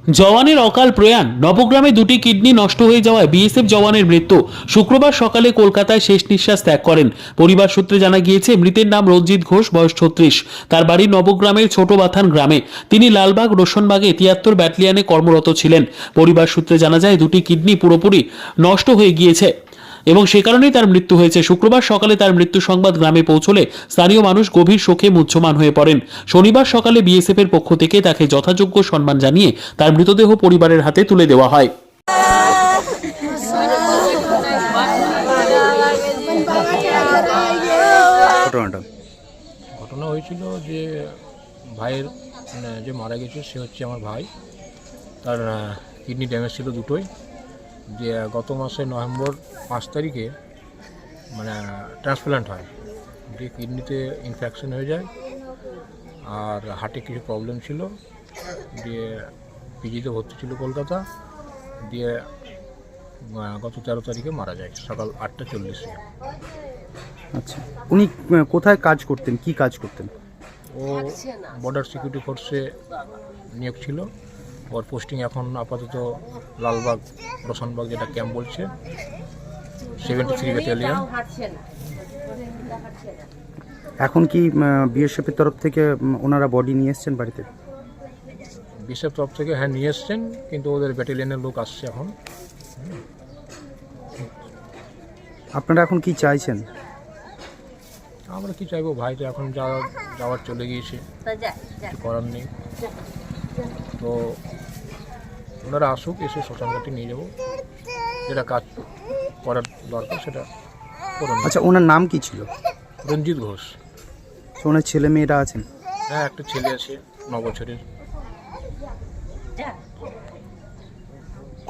জওয়ানের অকাল প্রয়াণ। নবগ্রামে দুটি কিডনি নষ্ট হয়ে যাওয়ায় বিএসএফ জওয়ানের মৃত্যু। শুক্রবার সকালে কলকাতায় শেষ নিঃশ্বাস ত্যাগ করেন। পরিবার সূত্রে জানা গিয়েছে, মৃতের নাম রঞ্জিত ঘোষ, বয়স 36। তার বাড়ি নবগ্রামের ছোট বাথান গ্রামে। তিনি লালবাগ রোশনবাগে ৭৩ ব্যাটালিয়নে কর্মরত ছিলেন। পরিবার সূত্রে জানা যায়, দুটি কিডনি পুরোপুরি নষ্ট হয়ে গিয়েছে এবং সে কারণেই তার মৃত্যু হয়েছে। শুক্রবার সকালে তার মৃত্যু সংবাদ গ্রামে পৌঁছলে স্থানীয় মানুষ গভীর শোকে মুহ্যমান হয়ে পড়েন। শনিবার সকালে বিএসএফ এর পক্ষ থেকে তাকে যথাযোগ্য সম্মান জানিয়ে তার মৃতদেহ পরিবারের হাতে তুলে দেওয়া হয়। ঘটনা হয়েছিল যে ভাইয়ের যে মারা গেছে সে হচ্ছে আমার ভাই। তার কিডনি ড্যামেজ ছিল দুটোই। যে গত মাসে নভেম্বর 5 তারিখে ট্রান্সপ্লান্ট হয়। যে কিডনিতে ইনফেকশন হয়ে যায় আর হার্টে কিছু প্রবলেম ছিল, দিয়ে পিজিতে ভর্তি ছিল কলকাতা। দিয়ে গত 13 তারিখে মারা যায় সকাল 8:40-এ। আচ্ছা, উনি কোথায় কাজ করতেন, কি কাজ করতেন? ও বর্ডার সিকিউরিটি ফোর্সে নিয়োগ ছিল। ওর পোস্টিং এখন আপাতত লালবাগ রোশনবাগ, যেটা ক্যাম্প বলছে, 73 ব্যাটালিয়ন। এখন কি বিএসএফ এর তরফ থেকে ওনারা বডি নিয়ে এসছেন বাড়িতে? বিএসএফ তরফ থেকে হ্যাঁ নিয়ে এসছেন, কিন্তু ওদের ব্যাটালিয়নের লোক আসছে এখন। আপনারা এখন কি চাইছেন? আমরা কি চাইবো, ভাই তো এখন যাওয়ার চলে গিয়েছে, কিছু করার নেই। তো ওনারা আসুক, এসে শ্মশানঘাটে নিয়ে যাবো, যেটা কাজ করার দরকার সেটা করুন। আচ্ছা, ওনার নাম কি ছিল? রঞ্জিত ঘোষ। ওনার ছেলে মেয়েরা আছেন? হ্যাঁ, একটা ছেলে আছে 9 বছরের।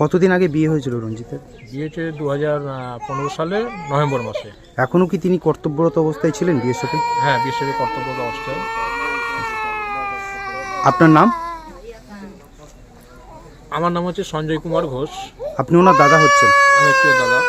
কতদিন আগে বিয়ে হয়েছিল রঞ্জিতের? বিয়ে হচ্ছে 2015 সালে নভেম্বর মাসে। এখনও কি তিনি কর্তব্যরত অবস্থায় ছিলেন বিএসএফে? হ্যাঁ, বিএসএফে কর্তব্যরত অবস্থায়। আপনার নাম? আমার নাম হচ্ছে সঞ্জয় কুমার ঘোষ। আপনি ওনার দাদা হচ্ছেন? আমি হচ্ছে দাদা।